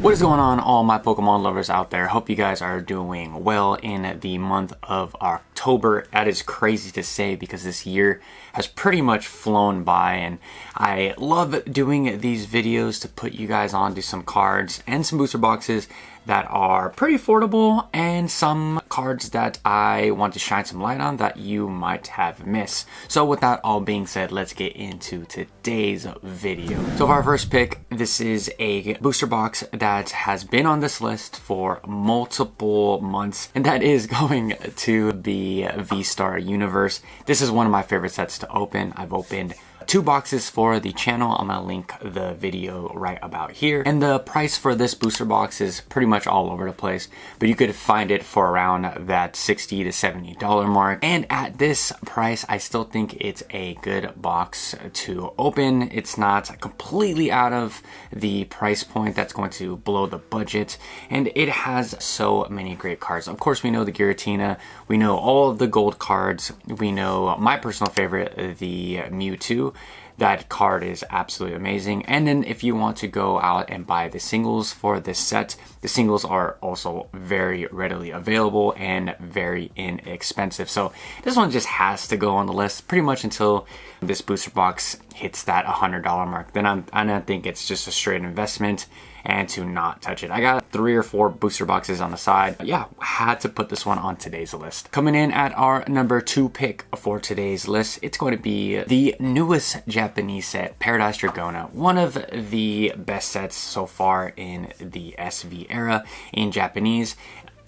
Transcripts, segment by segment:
What is going on, all my Pokemon lovers out there? Hope you guys are doing well in the month of October. That is crazy to say because this year has pretty much flown by, and I love doing these videos to put you guys onto some cards and some booster boxes that are pretty affordable and some cards that I want to shine some light on that you might have missed. So with that all being said, let's get into today's video. So for our first pick, this is a booster box that has been on this list for multiple months, and that is going to be V-Star Universe. This is one of my favorite sets to open. I've opened 2 boxes for the channel. I'm gonna link the video right about here. And the price for this booster box is pretty much all over the place, but you could find it for around that $60 to $70 mark. And at this price, I still think it's a good box to open. It's not completely out of the price point that's going to blow the budget. And it has so many great cards. Of course, we know the Giratina, we know all of the gold cards, we know my personal favorite, the Mewtwo. That card is absolutely amazing. And then if you want to go out and buy the singles for this set, the singles are also very readily available and very inexpensive. So this one just has to go on the list pretty much until this booster box hits that $100 mark. Then I think it's just a straight investment and to not touch it. I got 3 or 4 booster boxes on the side. But yeah, had to put this one on today's list. Coming in at our number 2 pick for today's list, it's going to be the newest Japanese set, Paradise Dragona. One of the best sets so far in the SV era in Japanese.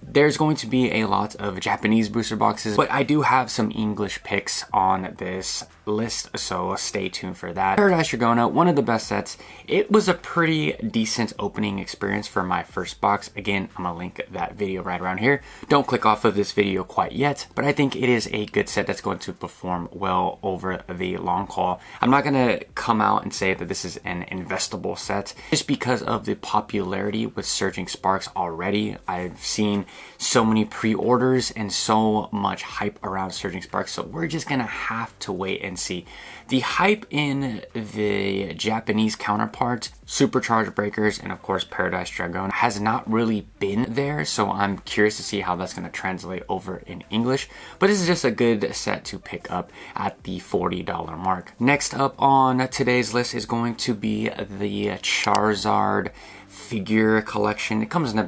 There's going to be a lot of Japanese booster boxes, but I do have some English picks on this list, so stay tuned for that. Paradise Dragona, one of the best sets. It was a pretty decent opening experience for my first box. Again, I'm gonna link that video right around here. Don't click off of this video quite yet, but I think it is a good set that's going to perform well over the long haul. I'm not gonna come out and say that this is an investable set just because of the popularity with Surging Sparks already. I've seen so many pre-orders and so much hype around Surging Sparks, so we're just gonna have to wait and see. The hype in the Japanese counterparts, Supercharged Breakers, and of course Paradise Dragon, has not really been there, so I'm curious to see how that's going to translate over in English. But this is just a good set to pick up at the $40 mark. Next up on today's list is going to be the Charizard figure collection. It comes in a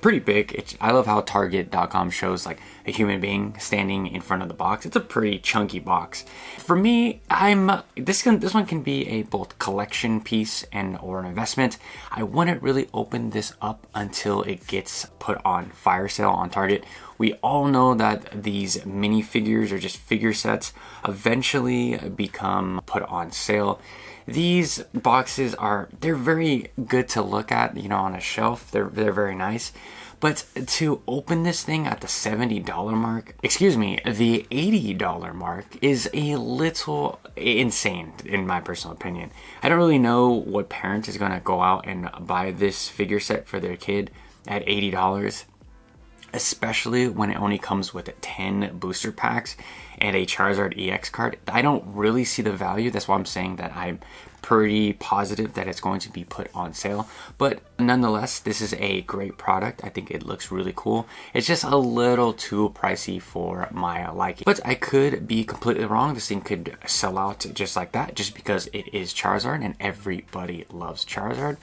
pretty big. I love how Target.com shows like a human being standing in front of the box. It's a pretty chunky box. For me, this one can be a both collection piece and or an investment. I wouldn't really open this up until it gets put on fire sale on Target. We all know that these mini figures or just figure sets eventually become put on sale. These boxes they're very good to look at, you know, on a shelf. They're very nice. But to open this thing at the $70 mark, excuse me, the $80 mark is a little insane in my personal opinion. I don't really know what parent is going to go out and buy this figure set for their kid at $80. Especially when it only comes with 10 booster packs and a Charizard EX card. I don't really see the value. That's why I'm saying that I'm pretty positive that it's going to be put on sale. But nonetheless, this is a great product. I think it looks really cool. It's just a little too pricey for my liking. But I could be completely wrong. This thing could sell out just like that, just because it is Charizard and everybody loves Charizard.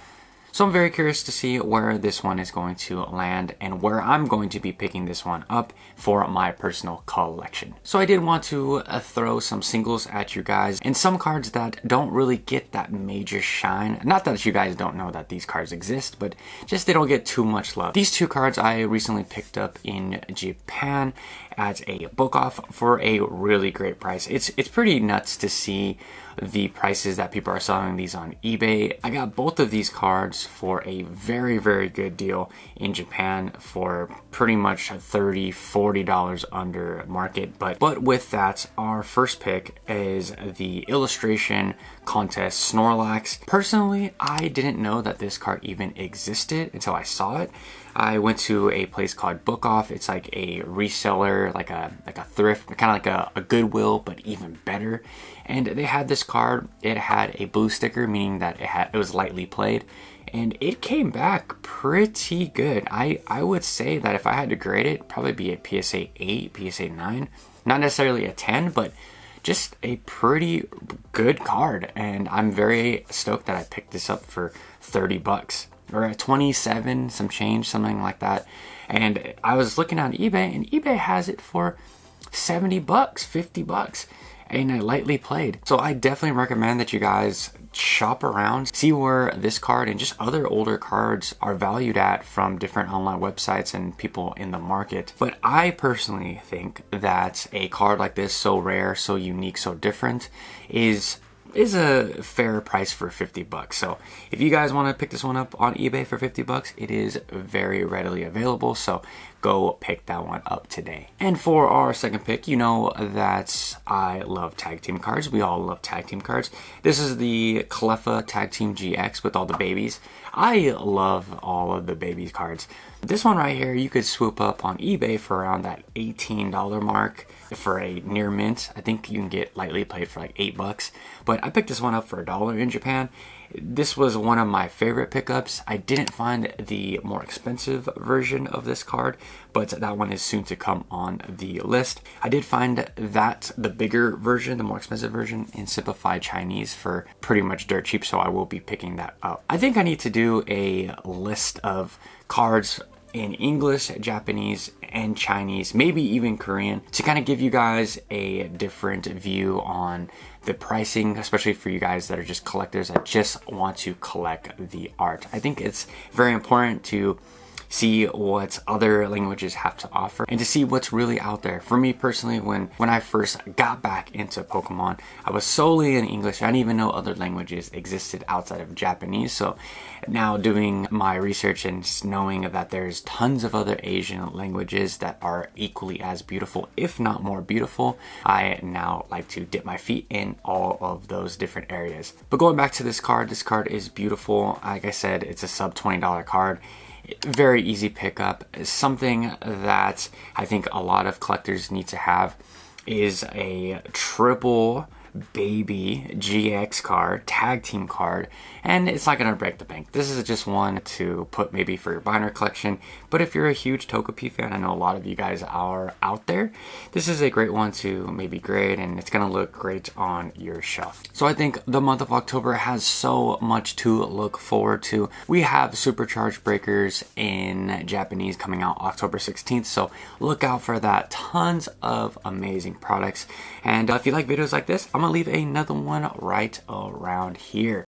So I'm very curious to see where this one is going to land and where I'm going to be picking this one up for my personal collection. So I did want to throw some singles at you guys and some cards that don't really get that major shine. Not that you guys don't know that these cards exist, but just they don't get too much love. These 2 cards I recently picked up in Japan at a book off for a really great price. It's pretty nuts to see the prices that people are selling these on eBay. I got both of these cards for a very, very good deal in Japan for pretty much $30, $40 under market. But with that, our first pick is the Illustration Contest Snorlax. Personally, I didn't know that this card even existed until I saw it. I went to a place called Book Off. It's like a reseller, like a thrift, kind of like a Goodwill, but even better. And they had this card. It had a blue sticker, meaning that it was lightly played. and it came back pretty good. I would say that if I had to grade it, it'd probably be a PSA 8, PSA 9. Not necessarily a 10, but just a pretty good card. And I'm very stoked that I picked this up for 30 bucks or at 27, some change, something like that. And I was looking on eBay, and eBay has it for 70 bucks, 50 bucks. And I lightly played. So I definitely recommend that you guys shop around, see where this card and just other older cards are valued at from different online websites and people in the market. But I personally think that a card like this, so rare, so unique, so different, is a fair price for 50 bucks. So if you guys want to pick this one up on eBay for 50 bucks, it is very readily available. So go pick that one up today. And for our second pick, you know that I love tag team cards. We all love tag team cards. This is the Cleffa Tag Team GX with all the babies. I love all of the babies cards. This one right here, you could swoop up on eBay for around that $18 mark for a near mint. I think you can get lightly played for like 8 bucks, but I picked this one up for $1 in Japan. This was one of my favorite pickups. I didn't find the more expensive version of this card, but that one is soon to come on the list. I did find that the bigger version, the more expensive version, in simplified Chinese for pretty much dirt cheap, so I will be picking that up. I think I need to do a list of cards in English, Japanese, and Chinese, maybe even Korean, to kind of give you guys a different view on the pricing, especially for you guys that are just collectors that just want to collect the art. I think it's very important to see what other languages have to offer and to see what's really out there. For me personally, when I first got back into Pokemon, I was solely in English. I didn't even know other languages existed outside of Japanese. So now doing my research and just knowing that there's tons of other Asian languages that are equally as beautiful, if not more beautiful, I now like to dip my feet in all of those different areas. But going back to this card is beautiful. Like I said, it's a sub $20 card. Very easy pickup. Something that I think a lot of collectors need to have is a triple baby GX card, tag team card, and it's not gonna break the bank. This is just one to put maybe for your binder collection, but if you're a huge Togepi fan, I know a lot of you guys are out there, this is a great one to maybe grade, and it's gonna look great on your shelf. So I think the month of October has so much to look forward to. We have Supercharged Breakers in Japanese coming out October 16th, so look out for that. Tons of amazing products, and if you like videos like this, I'm gonna leave another one right around here.